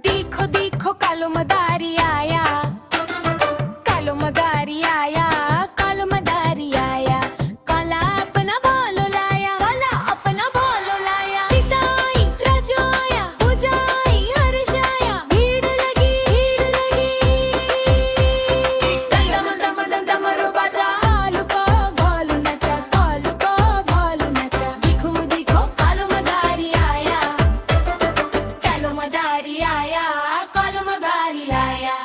देखो देखो कालो मदारी आया, कालो मदारी आया, कालो मदारी आया। काला अपना भालो लाया, काला अपना भालो लाया। सीता आई, राजा आया, पूजा आई, हर्ष आया। भीड़ लगी, भीड़ लगी। डंडम डंडम डंडम रो बाजा। कालू का भालू नचा, कालू का भालू नचा। देखो देखो कालो मदारी आया, कालो मदारी आया, कालो मदारी लाया।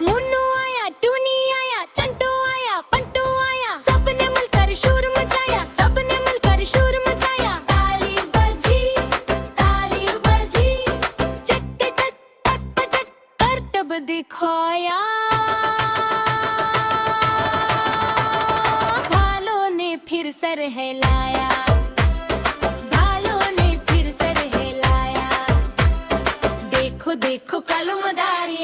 मुन्नू आया, टूनी आया, चंटू आया, पंटू आया। सबने मिलकर शोर मचाया, सबने मिलकर शोर मचाया। ताली बजी, चक टक टक टक करतब दिखाया। भालों ने फिर सर हिलाया, भालों ने फिर सर हिलाया। देखो देखो कालो मदारी